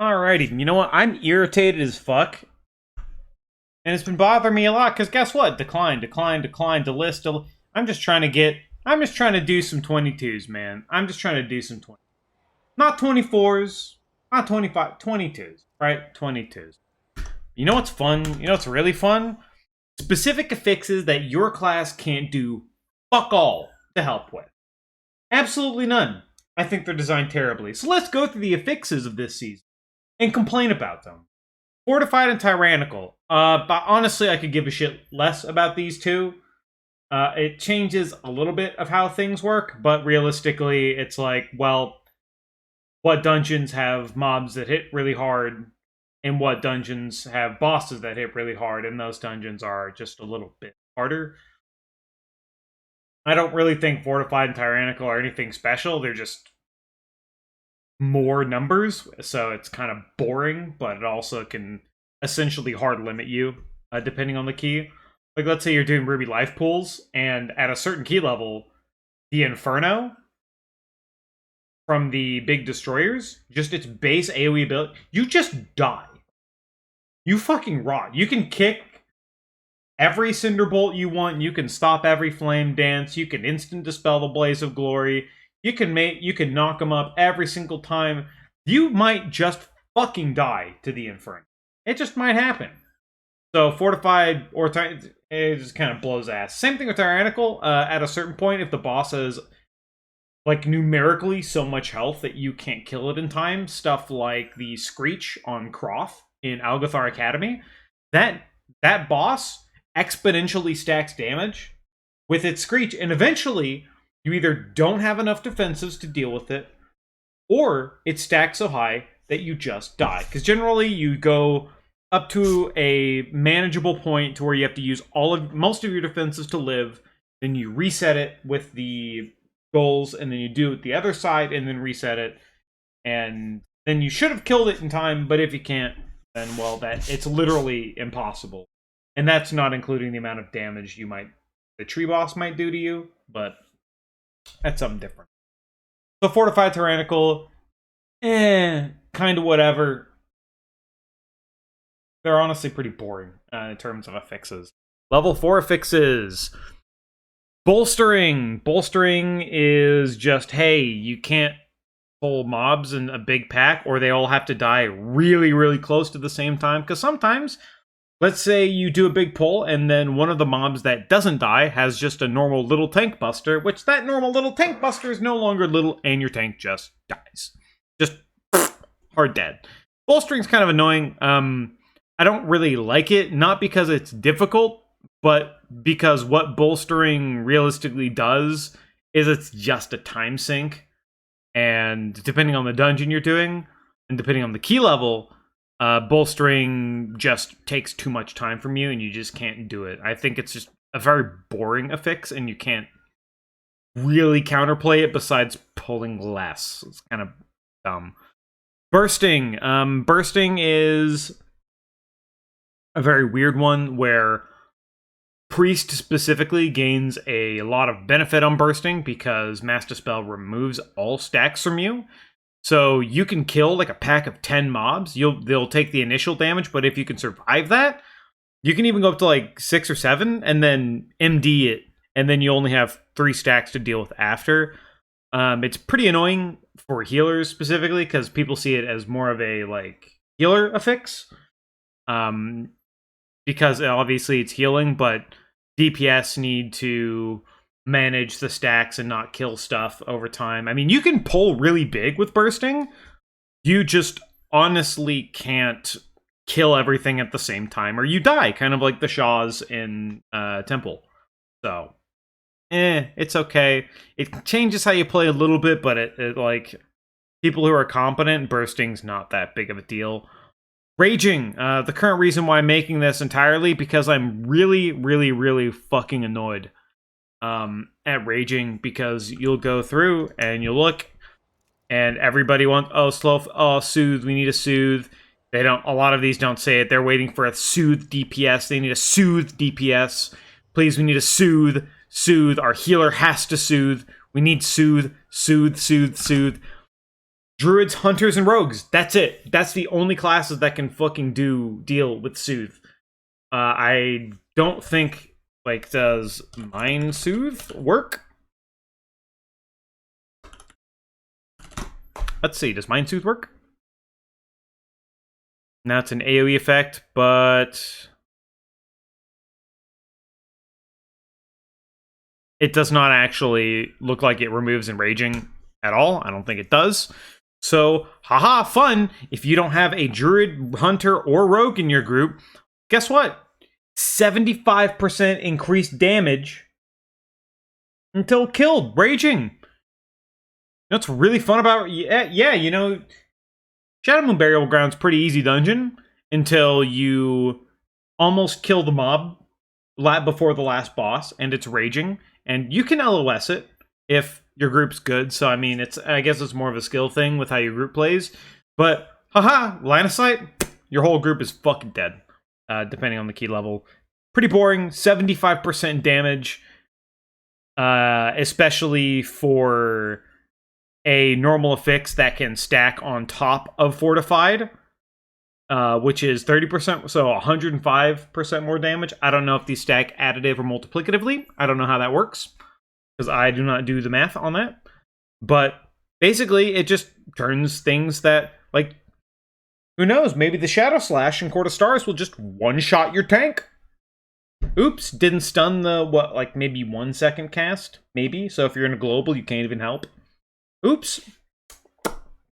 Alrighty, you know what? I'm irritated as fuck, and it's been bothering me a lot. Because guess what? Decline, decline, decline. To list. I'm just trying to get. I'm just trying to do some 22s, man. I'm just trying to do some 20. Not 24s, not 25, 22s, right? 22s. You know what's fun? You know what's really fun? Specific affixes that your class can't do fuck all to help with. Absolutely none. I think they're designed terribly. So let's go through the affixes of this season and complain about them. Fortified and Tyrannical. But honestly, I could give a shit less about these two. It changes a little bit of how things work, but realistically, it's like, well, what dungeons have mobs that hit really hard, and what dungeons have bosses that hit really hard, and those dungeons are just a little bit harder. I don't really think Fortified and Tyrannical are anything special. They're just more numbers, so it's kind of boring, but it also can essentially hard limit you, depending on the key. Like, let's say you're doing Ruby life pools, and at a certain key level, the Inferno from the big destroyers, just its base AoE ability, you just die. You fucking rot. You can kick every Cinderbolt you want, you can stop every Flame Dance, you can instant dispel the Blaze of Glory, you can knock them up every single time. You might just fucking die to the Inferno. It just might happen. So Fortified or it just kind of blows ass. Same thing with Tyrannical. At a certain point, if the boss has like numerically so much health that you can't kill it in time, stuff like the Screech on Croft in Algathar Academy, that boss exponentially stacks damage with its Screech, and eventually you either don't have enough defensives to deal with it, or it stacks so high that you just die. Because generally you go up to a manageable point to where you have to use most of your defenses to live, then you reset it with the goals, and then you do it the other side, and then reset it, and then you should have killed it in time. But if you can't, then well, that it's literally impossible, and that's not including the amount of damage the tree boss might do to you. But that's something different. So Fortified Tyrannical, kind of whatever. They're honestly pretty boring in terms of affixes. Level 4 affixes. Bolstering. Bolstering is just, hey, you can't pull mobs in a big pack, or they all have to die really, really close to the same time. Because sometimes, let's say you do a big pull, and then one of the mobs that doesn't die has just a normal little tank buster, which that normal little tank buster is no longer little, and your tank just dies. Just hard dead. Bolstering's kind of annoying. I don't really like it, not because it's difficult, but because what bolstering realistically does is it's just a time sink. And depending on the dungeon you're doing, and depending on the key level, bolstering just takes too much time from you, and you just can't do it. I think it's just a very boring affix, and you can't really counterplay it besides pulling less. It's kind of dumb. Bursting. Bursting is a very weird one where Priest specifically gains a lot of benefit on bursting because Mass Dispel removes all stacks from you. So you can kill like a pack of 10 mobs. They'll take the initial damage, but if you can survive that, you can even go up to like 6 or 7 and then MD it, and then you only have 3 stacks to deal with after. It's pretty annoying for healers specifically because people see it as more of a like healer affix. Because obviously it's healing, but DPS need to manage the stacks and not kill stuff over time. I mean, you can pull really big with bursting. You just honestly can't kill everything at the same time, or you die, kind of like the Shaws in Temple. So, it's okay. It changes how you play a little bit, but it like people who are competent, bursting's not that big of a deal. Raging. The current reason why I'm making this entirely because I'm really, really, really fucking annoyed at Raging, because you'll go through and you'll look and everybody wants, soothe, we need a soothe. They don't, a lot of these don't say it. They're waiting for a soothe DPS. They need a soothe DPS. Please, we need a soothe. Soothe. Our healer has to soothe. We need soothe, soothe, soothe, soothe. Druids, hunters, and rogues. That's it. That's the only classes that can fucking deal with Soothe. I don't think, like, does Mind Soothe work? Let's see, does Mind Soothe work? Now it's an AoE effect, but it does not actually look like it removes Enraging at all. I don't think it does. So, haha, fun. If you don't have a Druid, Hunter, or Rogue in your group, guess what? 75% increased damage until killed. Raging. What's really fun about... Yeah, you know, Shadowmoon Burial Ground's pretty easy dungeon until you almost kill the mob before the last boss, and it's raging. And you can LOS it if your group's good. So, I mean, I guess it's more of a skill thing with how your group plays. But, haha, line of sight, your whole group is fucking dead, depending on the key level. Pretty boring, 75% damage, especially for a normal affix that can stack on top of Fortified, which is 30%, so 105% more damage. I don't know if these stack additive or multiplicatively. I don't know how that works, because I do not do the math on that. But basically, it just turns things that, like, who knows? Maybe the Shadow Slash in Court of Stars will just one-shot your tank. Oops, didn't stun the, what, like maybe 1 second cast? Maybe. So if you're in a global, you can't even help. Oops.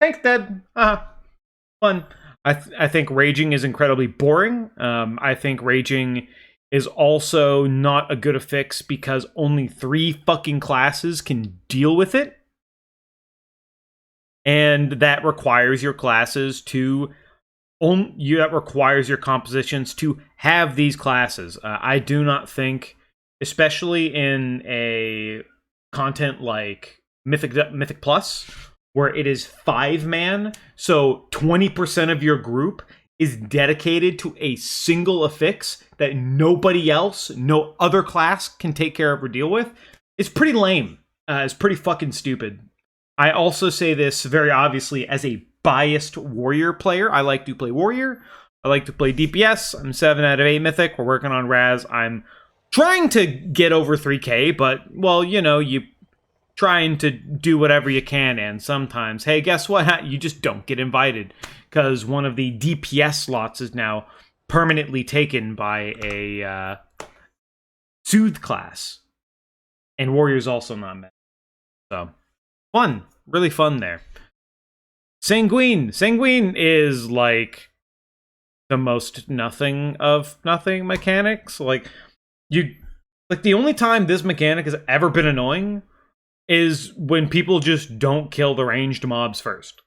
Tank dead. Fun. I think Raging is incredibly boring. I think Raging is also not a good affix because only 3 fucking classes can deal with it. And that requires your classes to... that requires your compositions to have these classes. I do not think, especially in a content like Mythic Plus, where it is 5-man, so 20% of your group is dedicated to a single affix that nobody else, no other class can take care of or deal with. It's pretty lame. It's pretty fucking stupid. I also say this very obviously as a biased warrior player. I like to play warrior. I like to play DPS. I'm 7 out of 8 mythic. We're working on Raz. I'm trying to get over 3k, but, well, you know, you trying to do whatever you can, and sometimes, hey, guess what? You just don't get invited because one of the DPS slots is now permanently taken by a Soothe class. And warrior's also not met. So, fun. Really fun there. Sanguine. Sanguine is like the most nothing of nothing mechanics. Like the only time this mechanic has ever been annoying is when people just don't kill the ranged mobs first.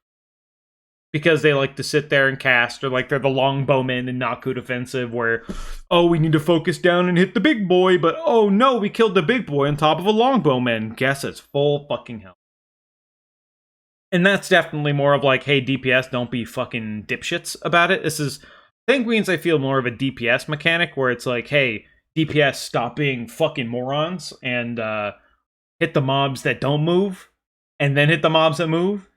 Because they like to sit there and cast, or like they're the longbowmen in not good offensive, where, oh, we need to focus down and hit the big boy, but oh no, we killed the big boy on top of a longbowman. Guess it's full fucking hell. And that's definitely more of like, hey, DPS, don't be fucking dipshits about it. This is, Sanguines, I feel more of a DPS mechanic, where it's like, hey, DPS, stop being fucking morons, and hit the mobs that don't move, and then hit the mobs that move.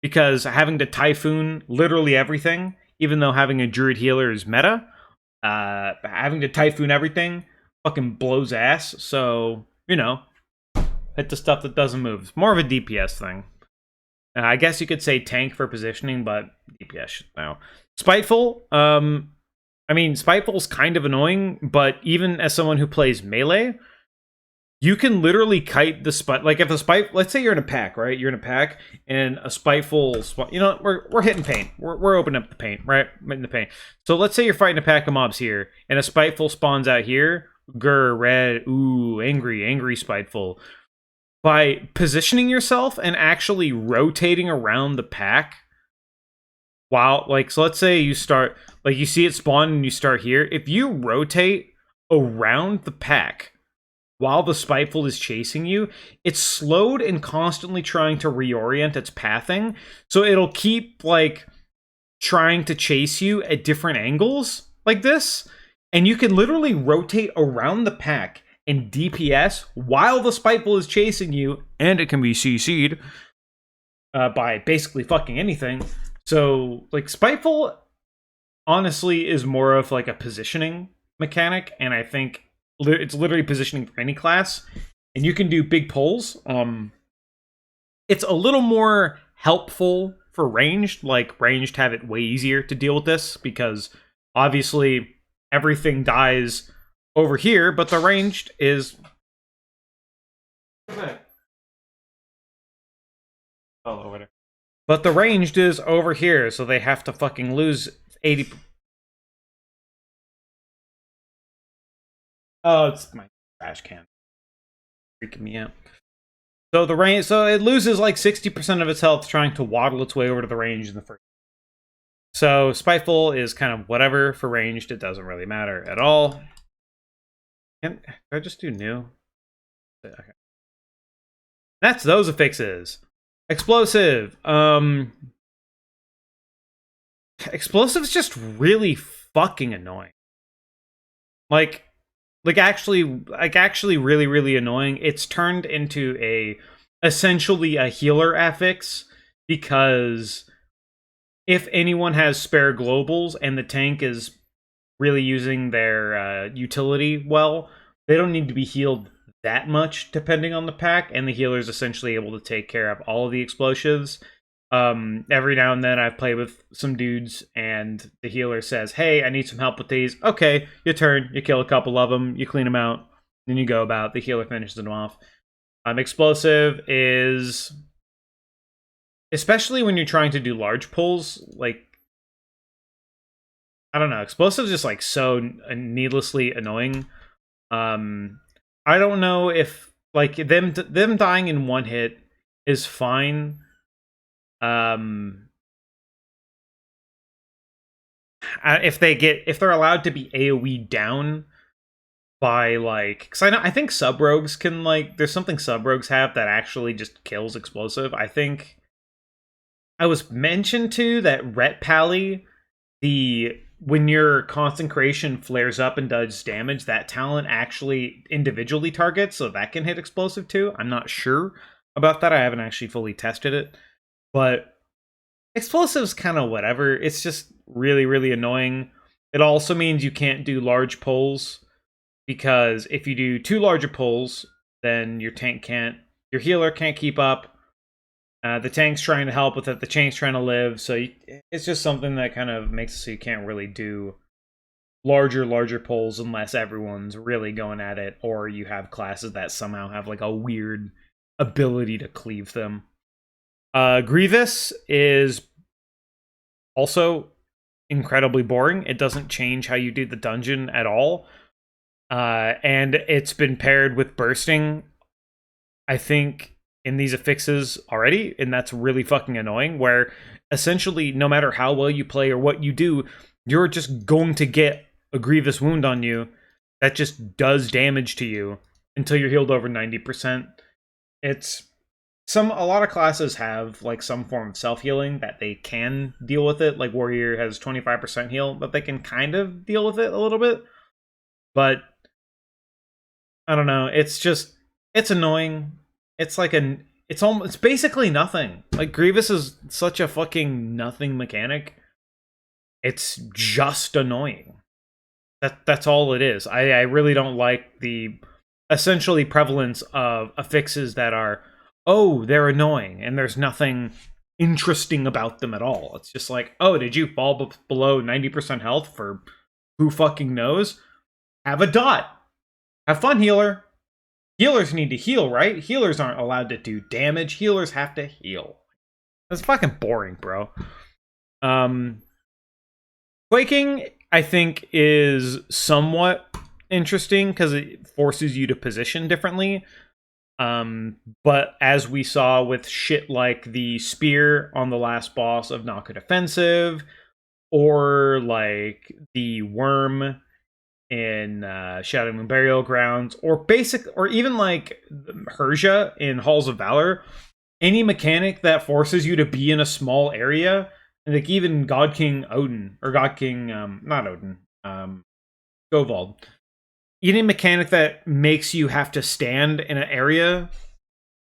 Because having to Typhoon literally everything, even though having a Druid healer is meta, having to Typhoon everything fucking blows ass. So, you know, hit the stuff that doesn't move. It's more of a DPS thing. I guess you could say tank for positioning, but DPS now. Spiteful. I mean, Spiteful's kind of annoying, but even as someone who plays melee, you can literally kite the spite. Like if a spite, let's say you're in a pack, right? You're in a pack, and a Spiteful, you know, we're hitting paint. We're opening up the paint, right? In the paint. So let's say you're fighting a pack of mobs here, and a Spiteful spawns out here. Grr, red, ooh, angry Spiteful. By positioning yourself and actually rotating around the pack, while, like, so let's say you start, like, you see it spawn and you start here. If you rotate around the pack while the Spiteful is chasing you, it's slowed and constantly trying to reorient its pathing. So it'll keep, like, trying to chase you at different angles like this. And you can literally rotate around the pack and DPS while the Spiteful is chasing you, and it can be CC'd. by basically fucking anything. So, like, Spiteful honestly is more of like a positioning mechanic, and I think it's literally positioning for any class, and you can do big pulls. It's a little more helpful for ranged. Like, ranged have it way easier to deal with this because obviously everything dies over here, but the ranged is. Oh, whatever. But the ranged is over here, so they have to fucking lose 80. Oh, it's my trash can. Freaking me out. So the range, so it loses like 60% of its health trying to waddle its way over to the range in the first. So Spiteful is kind of whatever for ranged. It doesn't really matter at all. Can I just do new? Okay. That's those affixes. Explosive. Explosive's just really fucking annoying. Like actually really, really annoying. It's turned into essentially a healer affix because if anyone has spare globals and the tank is really using their utility well, they don't need to be healed that much depending on the pack, and the healer is essentially able to take care of all of the explosives. Every now and then I've played with some dudes and the healer says, hey, I need some help with these. Okay, your turn. You kill a couple of them, you clean them out, then you go about. The healer finishes them off. Explosive is, especially when you're trying to do large pulls, like, I don't know, explosive is just like so needlessly annoying. I don't know if like them dying in one hit is fine. If they're allowed to be AoE down by like, because I think sub rogues can, like, there's something sub rogues have that actually just kills explosive. I think I was mentioned to that Ret Pally, when your concentration flares up and does damage, that talent actually individually targets, so that can hit explosive too. I'm not sure about that. I haven't actually fully tested it, but explosive's kind of whatever. It's just really, really annoying. It also means you can't do large pulls, because if you do too large of pulls, then your healer can't keep up. The tank's trying to help with it. The tank's trying to live. So it's just something that kind of makes it so you can't really do larger pulls unless everyone's really going at it, or you have classes that somehow have like a weird ability to cleave them. Grievous is also incredibly boring. It doesn't change how you do the dungeon at all. And it's been paired with bursting, I think, in these affixes already, and that's really fucking annoying, where essentially no matter how well you play or what you do, you're just going to get a grievous wound on you that just does damage to you until you're healed over 90%. A lot of classes have like some form of self-healing that they can deal with it. Like Warrior has 25% heal, but they can kind of deal with it a little bit. But I don't know, it's annoying. It's like it's basically nothing. Like, Grievous is such a fucking nothing mechanic. It's just annoying. That's all it is. I really don't like the essentially prevalence of affixes that are, oh, they're annoying and there's nothing interesting about them at all. It's just like, oh, did you fall below 90% health for who fucking knows? Have a dot. Have fun, healer. Healers need to heal, right? Healers aren't allowed to do damage. Healers have to heal. That's fucking boring, bro. Quaking, I think, is somewhat interesting because it forces you to position differently. But as we saw with shit like the spear on the last boss of Naka Defensive, or like the worm in Shadow Moon Burial Grounds, or even like Herja in Halls of Valor, any mechanic that forces you to be in a small area, like even God King Odin, or God King, not Odin, Govald, any mechanic that makes you have to stand in an area,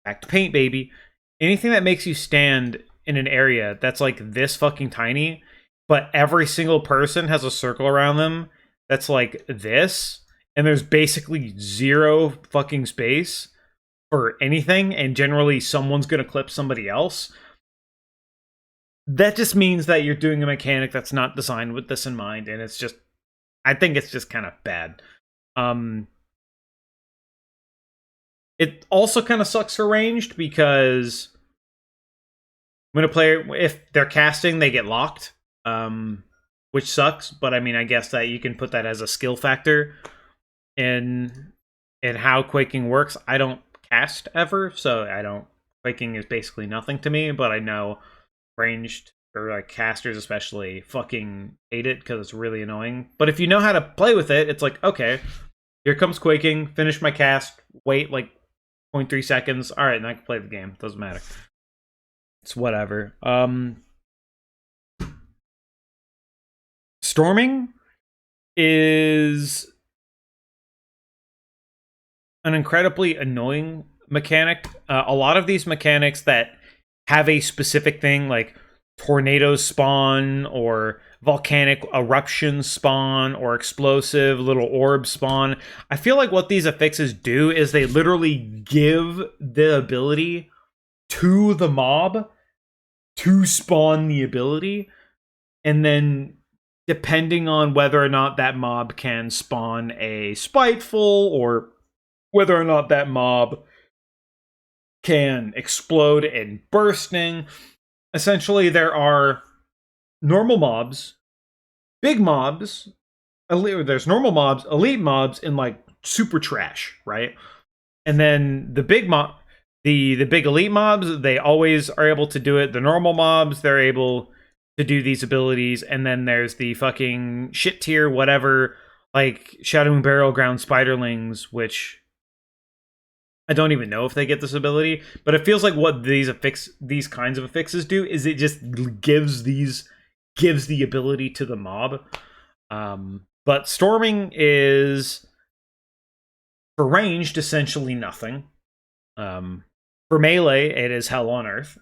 back to paint, baby, anything that makes you stand in an area that's like this fucking tiny, but every single person has a circle around them that's like this, and there's basically zero fucking space for anything, and generally someone's gonna clip somebody else. That just means that you're doing a mechanic that's not designed with this in mind, and it's just, I think it's just kind of bad. It also kind of sucks for ranged because when a player, if they're casting, they get locked, which sucks. But I mean, I guess that you can put that as a skill factor in how quaking works. I don't cast ever, so I don't. Quaking is basically nothing to me. But I know ranged or like casters especially fucking hate it because it's really annoying. But if you know how to play with it, it's like, okay, here comes quaking. Finish my cast. Wait like 0.3 seconds. All right, and I can play the game. Doesn't matter. It's whatever. Storming is an incredibly annoying mechanic. A lot of these mechanics that have a specific thing, like tornadoes spawn, or volcanic eruptions spawn, or explosive little orbs spawn. I feel like what these affixes do is they literally give the ability to the mob to spawn the ability, and then depending on whether or not that mob can spawn a spiteful, or whether or not that mob can explode and bursting. Essentially, there are normal mobs, big mobs, there's normal mobs, elite mobs, and like super trash, right? And then the big mob, the big elite mobs, they always are able to do it. The normal mobs, they're able to do these abilities. And then there's the fucking shit tier, whatever, like Shadow and Barrel Ground Spiderlings, which I don't even know if they get this ability, but it feels like what these kinds of affixes do is it just gives the ability to the mob. But storming is, for ranged, essentially nothing. For melee, it is hell on earth.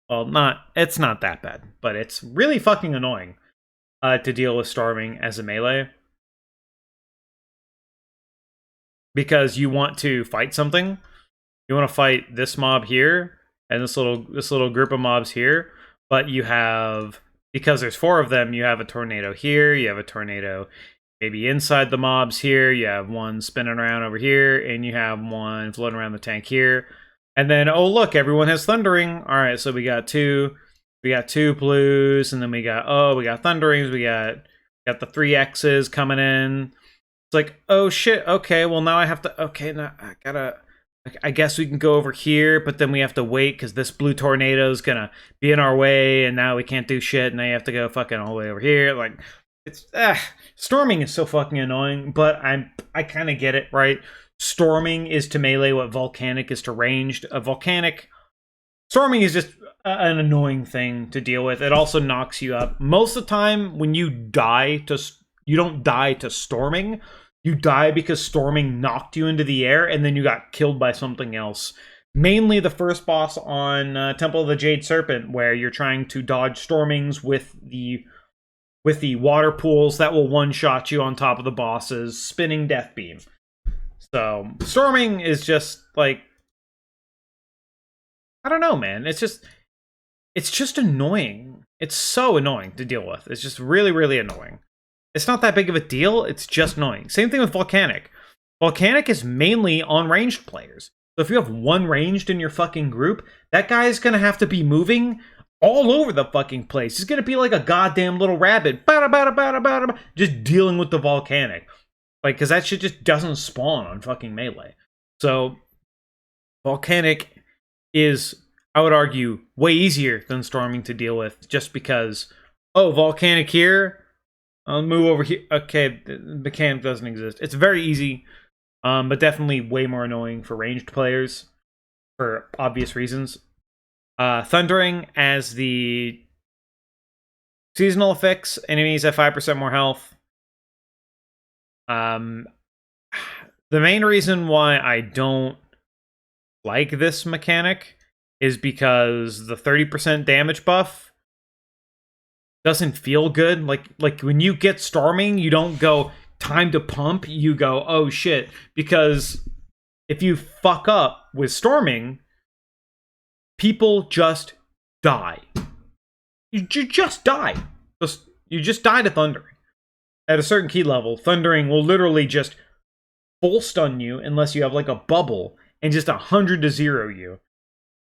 Well, it's not that bad, but it's really fucking annoying to deal with storming as a melee. Because you want to fight something. You want to fight this mob here, and this little group of mobs here, but you have, because there's 4 of them, you have a tornado here, you have a tornado maybe inside the mobs here, you have one spinning around over here, and you have one floating around the tank here. And then, oh look, everyone has thundering. All right, so we got two blues, and then we got thunderings. We got the 3 X's coming in. It's like, oh shit, okay, well now I have to, okay, now I guess we can go over here, but then we have to wait because this blue tornado is gonna be in our way, and now we can't do shit, and now you have to go fucking all the way over here. Like, it's storming is so fucking annoying, but I kind of get it, right? Storming is to melee what volcanic is to ranged. Storming is just an annoying thing to deal with. It also knocks you up. Most of the time, when you don't die to storming. You die because storming knocked you into the air, and then you got killed by something else. Mainly the first boss on Temple of the Jade Serpent, where you're trying to dodge stormings with the water pools that will one-shot you on top of the boss's spinning death beam. So storming is just like, I don't know, man. It's just annoying. It's so annoying to deal with. It's just really, really annoying. It's not that big of a deal, it's just annoying. Same thing with Volcanic. Volcanic is mainly on ranged players. So if you have one ranged in your fucking group, that guy is gonna have to be moving all over the fucking place. He's gonna be like a goddamn little rabbit, just dealing with the Volcanic. Like, because that shit just doesn't spawn on fucking melee. So, Volcanic is, I would argue, way easier than Storming to deal with, just because, oh, Volcanic here, I'll move over here. Okay, the mechanic doesn't exist. It's very easy, but definitely way more annoying for ranged players for obvious reasons. Thundering as the seasonal effects, enemies have 5% more health. The main reason why I don't like this mechanic is because the 30% damage buff doesn't feel good. Like when you get storming, you don't go time to pump, you go, oh shit. Because if you fuck up with storming, people just die. You just die. You just die to thundering. At a certain key level, thundering will literally just full stun you unless you have like a bubble and just 100 to 0 you.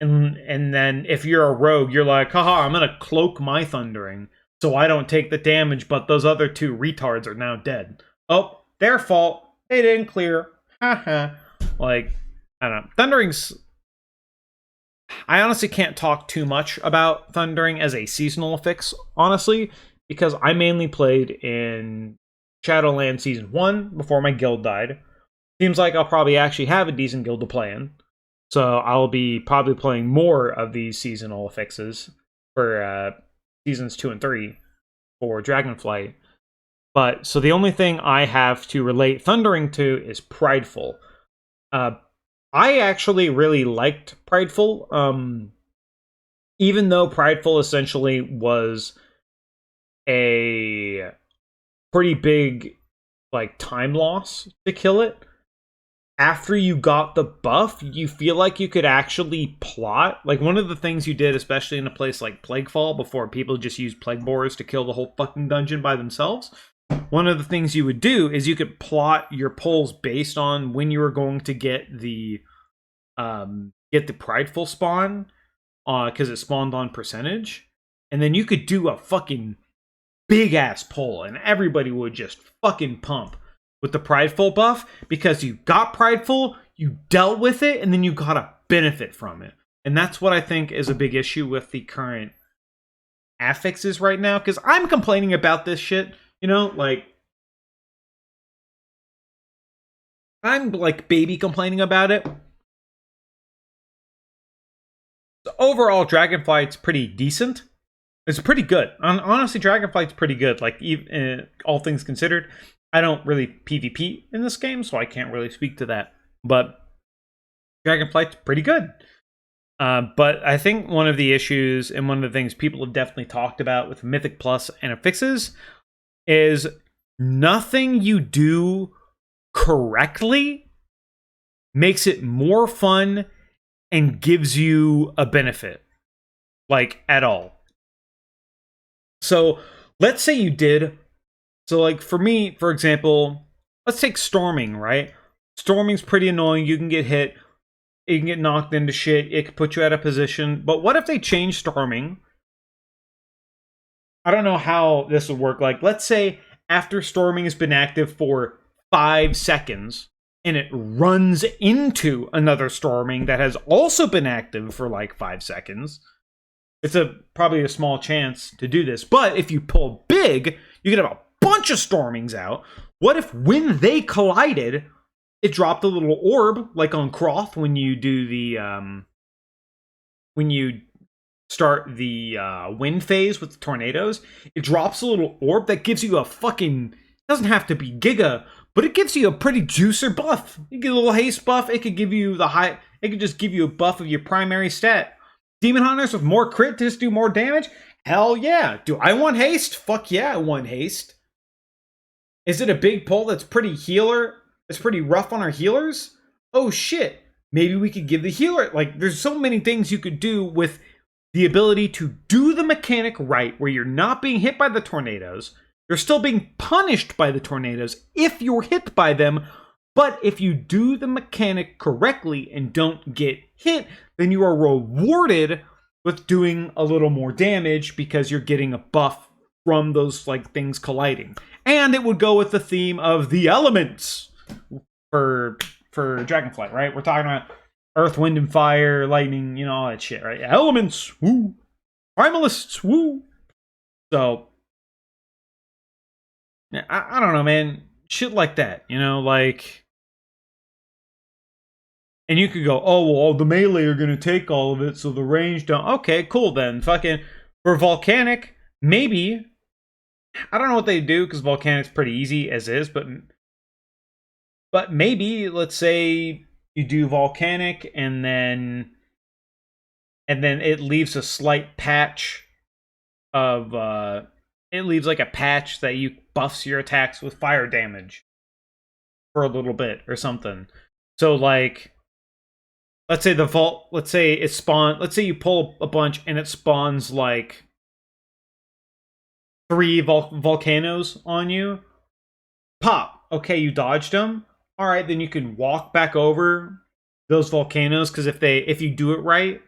And then if you're a rogue, you're like, haha, I'm gonna cloak my thundering so I don't take the damage, but those other two retards are now dead. Oh, their fault. They didn't clear. Haha. Like, I don't know. Thundering's... I honestly can't talk too much about Thundering as a seasonal fix, honestly, because I mainly played in Shadowland Season 1 before my guild died. Seems like I'll probably actually have a decent guild to play in. So I'll be probably playing more of these seasonal fixes for Seasons 2 and 3 for Dragonflight. But, so the only thing I have to relate Thundering to is Prideful. I actually really liked Prideful, even though Prideful essentially was a pretty big, like, time loss to kill it. After you got the buff, you feel like you could actually plot. Like, one of the things you did, especially in a place like Plaguefall, before people just used Plague Borers to kill the whole fucking dungeon by themselves, one of the things you would do is you could plot your pulls based on when you were going to get the Prideful spawn, because it spawned on percentage, and then you could do a fucking big ass pull, and everybody would just fucking pump with the Prideful buff, because you got Prideful, you dealt with it, and then you got a benefit from it. And that's what I think is a big issue with the current affixes right now, because I'm complaining about this shit, you know, like, I'm like baby complaining about it. So overall, Dragonflight's pretty decent. It's pretty good. Honestly, Dragonflight's pretty good, like, even, all things considered. I don't really PvP in this game, so I can't really speak to that. But Dragonflight's pretty good. But I think one of the issues, and one of the things people have definitely talked about with Mythic Plus and Affixes, is nothing you do correctly makes it more fun and gives you a benefit. Like, at all. So, let's say you did... So, like, for me, for example, let's take Storming, right? Storming's pretty annoying. You can get hit. You can get knocked into shit. It could put you out of position. But what if they change Storming? I don't know how this would work. Like, let's say after Storming has been active for 5 seconds, and it runs into another Storming that has also been active for, like, 5 seconds. It's probably a small chance to do this. But if you pull big, you can have a bunch of Stormings out. What if when they collided, it dropped a little orb, like on Croth when you do the when you start the wind phase with the tornadoes, it drops a little orb that gives you a fucking, doesn't have to be giga, but it gives you a pretty juicer buff. You get a little haste buff. It could give you it could just give you a buff of your primary stat. Demon Hunters with more crit to just do more damage? Hell yeah. Do I want haste? Fuck yeah, I want haste. Is it a big pull that's pretty healer? It's pretty rough on our healers? Oh shit. Maybe we could give the healer... Like, there's so many things you could do with the ability to do the mechanic right, where you're not being hit by the tornadoes. You're still being punished by the tornadoes if you're hit by them. But if you do the mechanic correctly and don't get hit, then you are rewarded with doing a little more damage because you're getting a buff from those, like, things colliding. And it would go with the theme of the elements for Dragonflight, right? We're talking about earth, wind, and fire, lightning, you know, all that shit, right? Elements, woo! Primalists, woo! So, yeah, I don't know, man. Shit like that, you know, like... And you could go, oh, well, the melee are going to take all of it, so the range don't... Okay, cool, then. Fucking... For Volcanic, maybe... I don't know what they do, because Volcanic's pretty easy as is, but maybe, let's say, you do Volcanic, and then and then it leaves a slight patch of it leaves like a patch that you buffs your attacks with fire damage for a little bit or something. So like, let's say the vault, let's say it spawn, let's say you pull a bunch and it spawns like 3 volcanoes on you. Pop. Okay, you dodged them. All right, then you can walk back over those volcanoes, because if you do it right,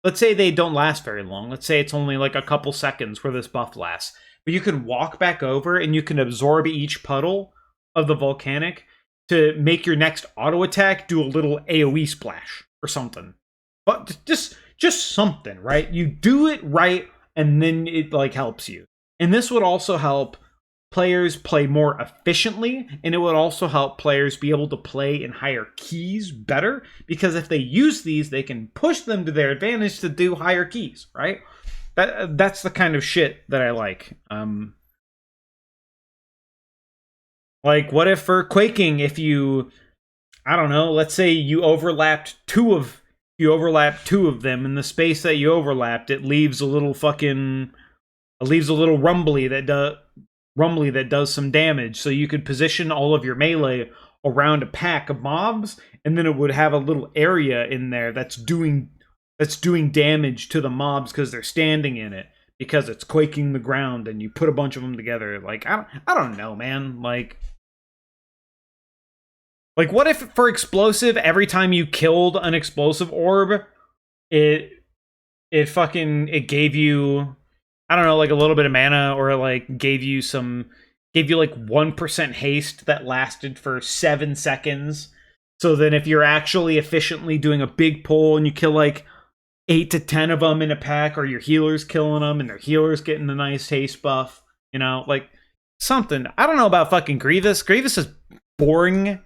let's say they don't last very long. Let's say it's only like a couple seconds where this buff lasts. But you can walk back over and you can absorb each puddle of the volcanic to make your next auto attack do a little AoE splash or something. But just something, right? You do it right and then it like helps you. And this would also help players play more efficiently, and it would also help players be able to play in higher keys better, because if they use these, they can push them to their advantage to do higher keys, right? That's the kind of shit that I like. Like, what if for quaking, if you, I don't know, let's say you overlapped two of them in the space that you overlapped, it leaves a little rumbly that does some damage, so you could position all of your melee around a pack of mobs, and then it would have a little area in there that's doing damage to the mobs because they're standing in it, because it's quaking the ground, and you put a bunch of them together. Like, I don't know, man. Like what if for explosive, every time you killed an explosive orb, it gave you, I don't know, like a little bit of mana, or like gave you like 1% haste that lasted for 7 seconds. So then if you're actually efficiently doing a big pull and you kill like 8 to 10 of them in a pack, or your healer's killing them and their healer's getting a nice haste buff, you know, like something. I don't know about fucking Grievous. Grievous is boring,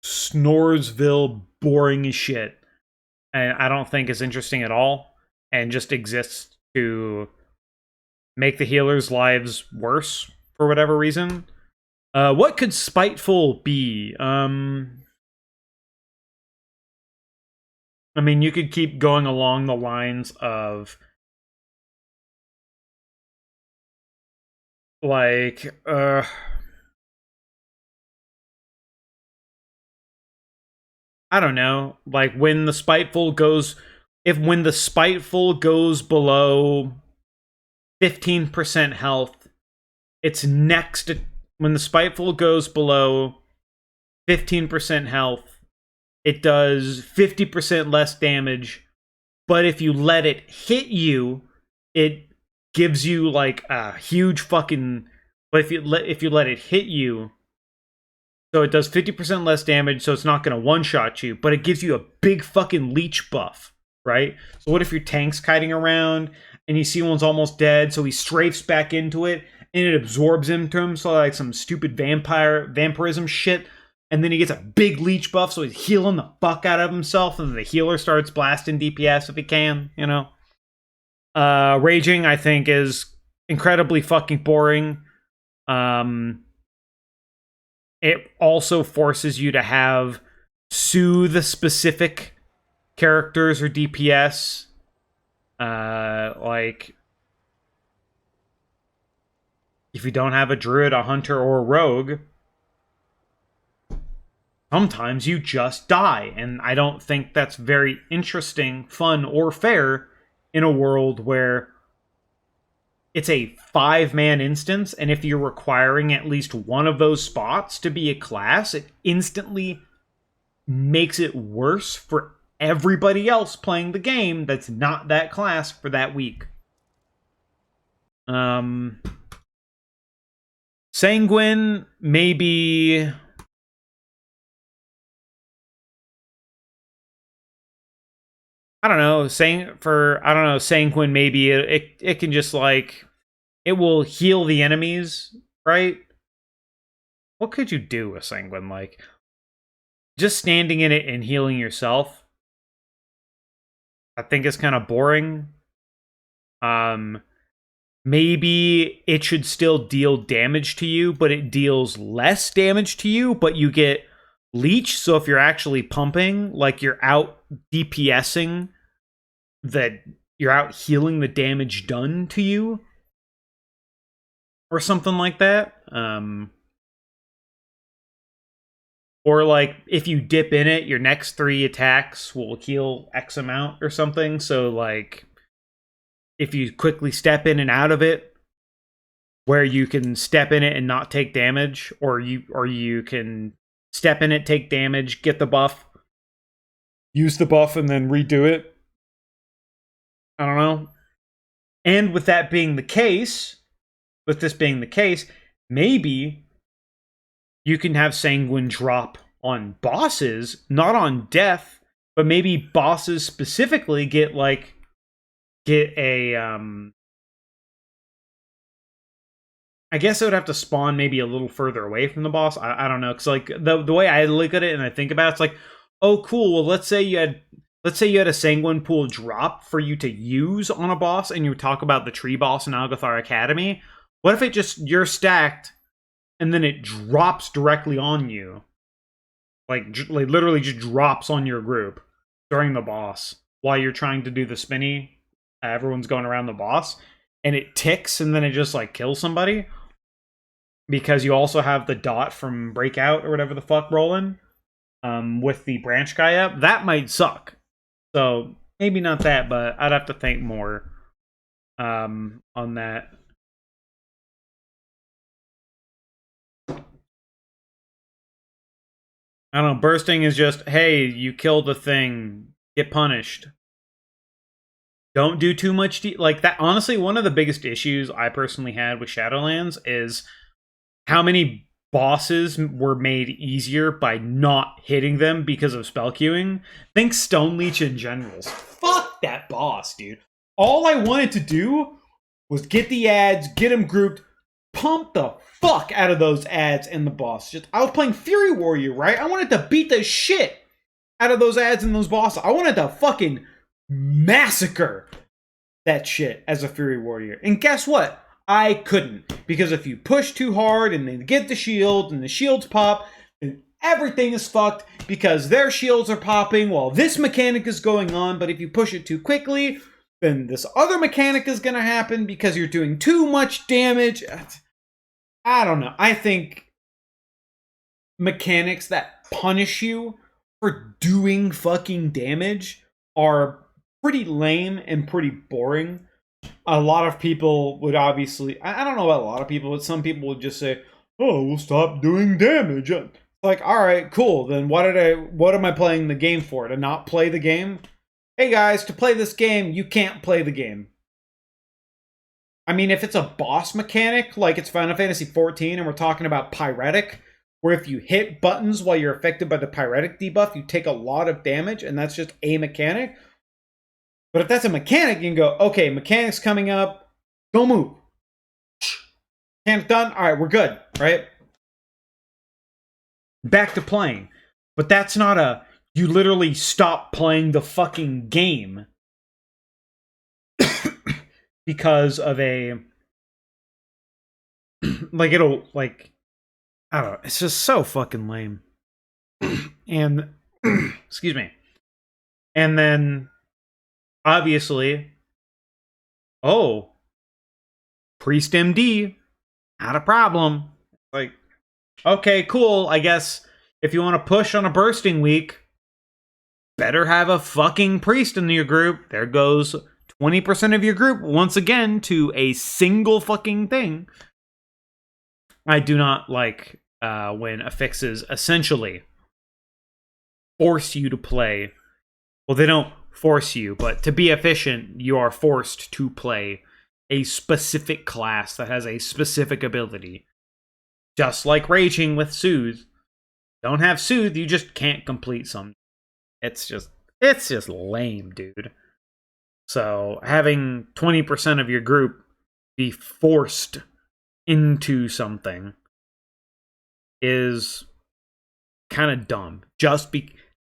Snoresville, boring as shit. And I don't think it's interesting at all, and just exists to make the healers' lives worse for whatever reason. What could Spiteful be? I mean, you could keep going along the lines of like, I don't know, like when the Spiteful goes below 15% health, it's next. When the Spiteful goes below 15% health, it does 50% less damage, but if you let it hit you, it gives you like a huge fucking, but if you let it hit you, so it does 50% less damage, so it's not going to one-shot you, but it gives you a big fucking leech buff, right? So what if your tank's kiting around and you see one's almost dead, so he strafes back into it and it absorbs into him, so like some stupid vampirism shit, and then he gets a big leech buff, so he's healing the fuck out of himself, and the healer starts blasting DPS if he can, you know? Raging, I think, is incredibly fucking boring. It also forces you to have soothe specific characters or DPS. Like, if you don't have a druid, a hunter, or a rogue, sometimes you just die. And I don't think that's very interesting, fun, or fair in a world where it's a 5-man instance, and if you're requiring at least one of those spots to be a class, it instantly makes it worse for everybody else playing the game that's not that class for that week. Sanguine, maybe. I don't know, Sanguine, maybe it can just like, it will heal the enemies, right? What could you do with Sanguine? Like, just standing in it and healing yourself, I think is kind of boring. Maybe it should still deal damage to you, but it deals less damage to you, but you get leech, so if you're actually pumping, like you're out DPSing that you're out healing the damage done to you or something like that. Or like if you dip in it, your next 3 attacks will heal X amount or something. So like if you quickly step in and out of it, where you can step in it and not take damage, or you can step in it, take damage, get the buff, use the buff, and then redo it. I don't know. And with that being the case, with this being the case, maybe you can have Sanguine drop on bosses, not on death, but maybe bosses specifically get a I guess it would have to spawn maybe a little further away from the boss. I don't know, because like the way I look at it and I think about it, it's like, oh cool, well let's say you had a Sanguine Pool drop for you to use on a boss, and you talk about the tree boss in Algothar Academy. What if it just, you're stacked, and then it drops directly on you? Like literally just drops on your group during the boss while you're trying to do the spinny. Everyone's going around the boss, and it ticks, and then it just like kills somebody. Because you also have the dot from Breakout or whatever the fuck rolling with the branch guy up. That might suck. So maybe not that, but I'd have to think more on that. I don't know. Bursting is just, hey, you killed the thing, get punished. Don't do too much. Like that. Honestly, one of the biggest issues I personally had with Shadowlands is how many bosses were made easier by not hitting them because of spell queuing. Think Stone Leech and Generals. Fuck that boss, dude. All I wanted to do was get the ads, get them grouped, pump the fuck out of those ads and the boss. I was playing Fury Warrior, right? I wanted to beat the shit out of those ads and those bosses. I wanted to fucking massacre that shit as a Fury Warrior. And guess what? I couldn't. Because if you push too hard and then get the shield and the shields pop, then everything is fucked because their shields are popping while this mechanic is going on. But if you push it too quickly, then this other mechanic is going to happen because you're doing too much damage. I don't know. I think mechanics that punish you for doing fucking damage are pretty lame and pretty boring. A lot of people would obviously, I don't know about a lot of people, but some people would just say, oh, we'll stop doing damage. Like, all right, cool. Then what am I playing the game for? To not play the game? Hey guys, to play this game, you can't play the game. I mean, if it's a boss mechanic, like it's Final Fantasy XIV, and we're talking about Pyretic, where if you hit buttons while you're affected by the Pyretic debuff, you take a lot of damage, and that's just a mechanic. But if that's a mechanic, you can go, okay, mechanic's coming up, don't move. Mechanic done, all right, we're good, right? Back to playing. But that's not a, you literally stop playing the fucking game because of a, like it'll, like, I don't know, it's just so fucking lame. And, excuse me. And then, obviously, oh, Priest MD, not a problem. Like, okay, cool. I guess if you want to push on a bursting week, better have a fucking priest in your group. There goes 20% of your group once again to a single fucking thing. I do not like when affixes essentially force you to play. Well, they don't force you, but to be efficient, you are forced to play a specific class that has a specific ability. Just like raging with Soothe. Don't have Soothe, you just can't complete some. It's just lame, dude. So having 20% of your group be forced into something is kind of dumb.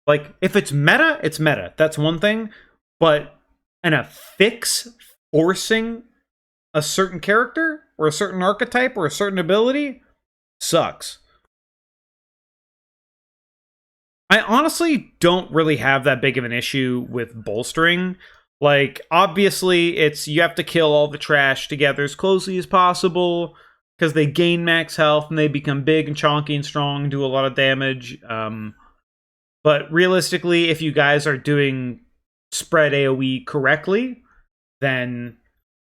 Like, if it's meta, it's meta. That's one thing. But an affix forcing a certain character or a certain archetype or a certain ability sucks. I honestly don't really have that big of an issue with bolstering. Like, obviously, it's you have to kill all the trash together as closely as possible because they gain max health and they become big and chonky and strong and do a lot of damage. But realistically, if you guys are doing spread AoE correctly, then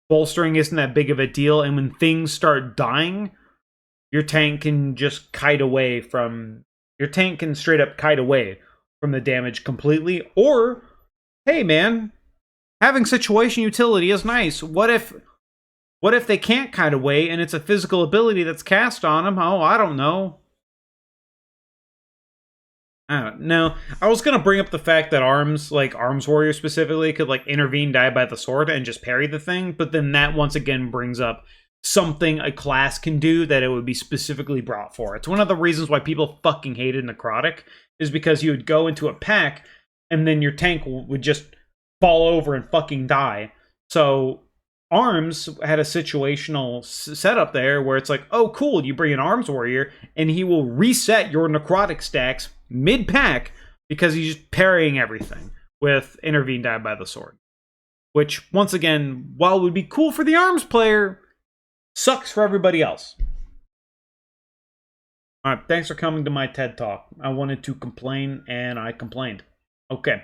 bolstering isn't that big of a deal. And when things start dying, your tank can just kite away from... Your tank can straight up kite away from the damage completely. Or, hey man, having situation utility is nice. What if they can't kite away and it's a physical ability that's cast on them? Oh, I don't know. I don't know. I was gonna bring up the fact that Arms Warrior specifically, could like intervene, die by the sword, and just parry the thing, but then that once again brings up something a class can do that it would be specifically brought for. It's one of the reasons why people fucking hated Necrotic, is because you would go into a pack and then your tank would just fall over and fucking die. So Arms had a situational setup there where it's like, oh cool, you bring an Arms Warrior and he will reset your Necrotic stacks mid-pack because he's just parrying everything with intervene, die by the sword. Which, once again, while it would be cool for the Arms player, sucks for everybody else. Alright, thanks for coming to my TED Talk. I wanted to complain, and I complained. Okay.